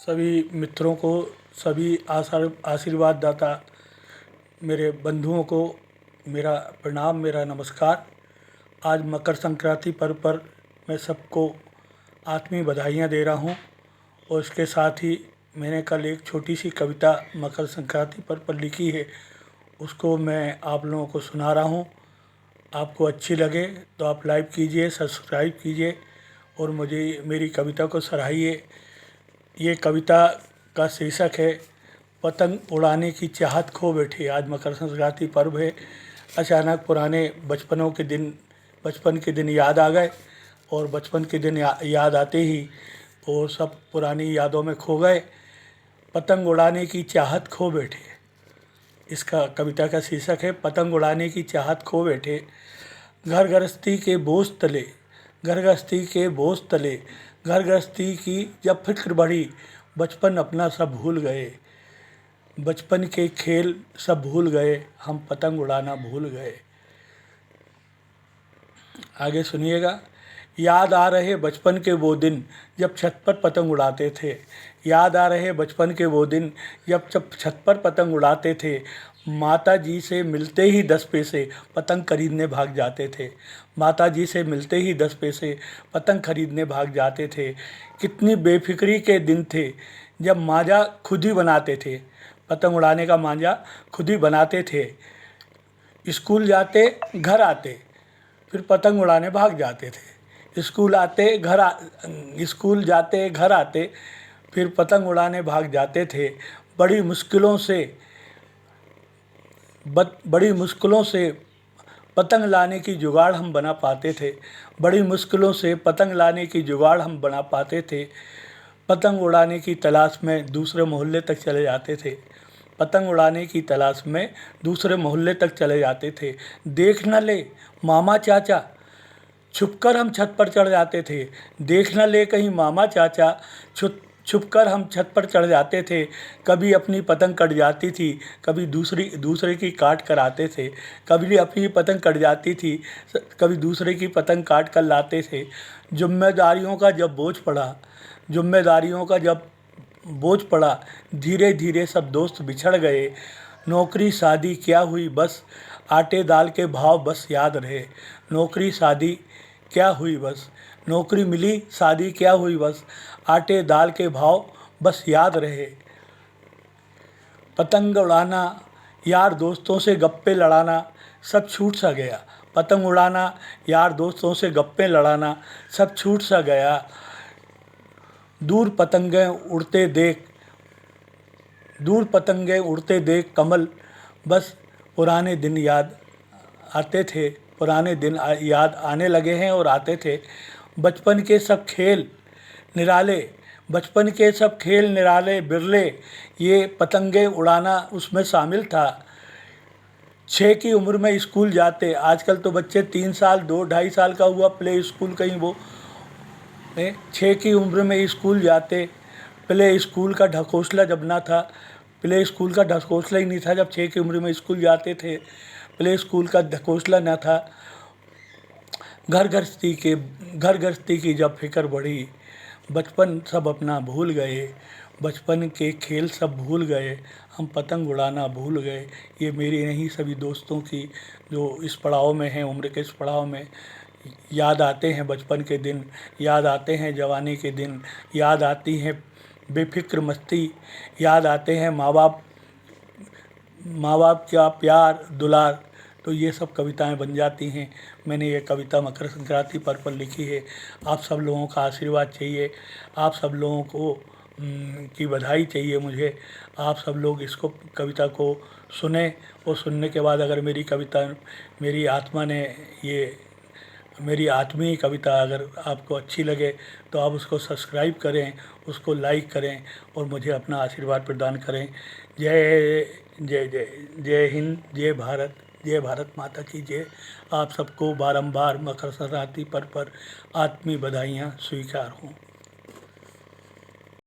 सभी मित्रों को, सभी आशीर्वाद दाता मेरे बंधुओं को मेरा प्रणाम, मेरा नमस्कार। आज मकर संक्रांति पर्व पर मैं सबको आत्मीय बधाइयाँ दे रहा हूँ और इसके साथ ही मैंने कल एक छोटी सी कविता मकर संक्रांति पर्व पर लिखी है, उसको मैं आप लोगों को सुना रहा हूँ। आपको अच्छी लगे तो आप लाइक कीजिए, सब्सक्राइब कीजिए और मुझे मेरी कविता को सराहिए। ये कविता का शीर्षक है पतंग उड़ाने की चाहत खो बैठी। आज मकर संक्रांति पर्व है। अचानक पुराने बचपन के दिन याद आ गए और बचपन के दिन याद आते ही वो सब पुरानी यादों में खो गए। पतंग उड़ाने की चाहत खो बैठे, इसका कविता का शीर्षक है पतंग उड़ाने की चाहत खो बैठे। घर गृहस्थी के बोझ तले, घर गृहस्थी के बोझ तले, घर गृहस्थी की जब फिक्र बढ़ी, बचपन अपना सब भूल गए। बचपन के खेल सब भूल गए, हम पतंग उड़ाना भूल गए। आगे सुनिएगा। याद आ रहे बचपन के वो दिन जब छत पर पतंग उड़ाते थे। याद आ रहे बचपन के वो दिन जब छत पर पतंग उड़ाते थे। माता जी से मिलते ही 10 पैसे पतंग खरीदने भाग जाते थे। माता जी से मिलते ही 10 पैसे पतंग खरीदने भाग जाते थे। कितनी बेफिक्री के दिन थे जब मांझा खुद ही बनाते थे। पतंग उड़ाने का मांझा खुद ही बनाते थे। स्कूल जाते घर आते फिर पतंग उड़ाने भाग जाते थे। स्कूल जाते घर आते फिर पतंग उड़ाने भाग जाते थे। बड़ी मुश्किलों से पतंग लाने की जुगाड़ हम बना पाते थे। बड़ी मुश्किलों से पतंग लाने की जुगाड़ हम बना पाते थे। पतंग उड़ाने की तलाश में दूसरे मोहल्ले तक चले जाते थे। पतंग उड़ाने की तलाश में दूसरे मोहल्ले तक चले जाते थे। देख न ले मामा चाचा, छुपकर हम छत पर चढ़ जाते थे। देख न ले कहीं मामा चाचा, छुपकर हम छत पर चढ़ जाते थे। कभी अपनी पतंग कट जाती थी, कभी दूसरे की काट कर आते थे। कभी अपनी पतंग कट जाती थी, कभी दूसरे की पतंग काट कर लाते थे। जिम्मेदारियों का जब बोझ पड़ा, धीरे धीरे सब दोस्त बिछड़ गए। नौकरी शादी क्या हुई बस, आटे दाल के भाव बस याद रहे। नौकरी शादी क्या हुई बस, नौकरी मिली शादी क्या हुई बस, आटे दाल के भाव बस याद रहे। पतंग उड़ाना, यार दोस्तों से गप्पे लड़ाना सब छूट सा गया। पतंग उड़ाना, यार दोस्तों से गप्पे लड़ाना सब छूट सा गया। दूर पतंगे उड़ते देख कमल, बस पुराने दिन याद आते थे। पुराने दिन याद आने लगे हैं और आते थे। बचपन के सब खेल निराले बिरले, ये पतंगे उड़ाना उसमें शामिल था। 6 की उम्र में स्कूल जाते, आजकल तो बच्चे 3 साल 2-2.5 साल का हुआ प्ले स्कूल कहीं वो 6 की उम्र में स्कूल जाते। प्ले स्कूल का ढकोसला जब ना था, प्ले स्कूल का ढकोसला ही नहीं था जब 6 की उम्र में स्कूल जाते थे। प्ले स्कूल का ढकोसला ना था। घर गृहस्थी की जब फिक्र बढ़ी, बचपन सब अपना भूल गए। बचपन के खेल सब भूल गए, हम पतंग उड़ाना भूल गए। ये मेरी नहीं, सभी दोस्तों की जो इस पड़ाव में हैं, उम्र के इस पड़ाव में याद आते हैं बचपन के दिन, याद आते हैं जवानी के दिन, याद आती हैं बेफिक्र मस्ती, याद आते हैं माँ बाप का प्यार दुलार। तो ये सब कविताएं बन जाती हैं। मैंने ये कविता मकर संक्रांति पर्व पर लिखी है। आप सब लोगों का आशीर्वाद चाहिए, आप सब लोगों को की बधाई चाहिए मुझे। आप सब लोग इसको कविता को सुने और सुनने के बाद अगर मेरी आत्मीय कविता अगर आपको अच्छी लगे तो आप उसको सब्सक्राइब करें, उसको लाइक करें और मुझे अपना आशीर्वाद प्रदान करें। जय जय जय जय हिंद, जय भारत माता की जय। आप सबको बारंबार मकर संक्रांति पर्व पर आत्मीय बधाइयाँ स्वीकार हों।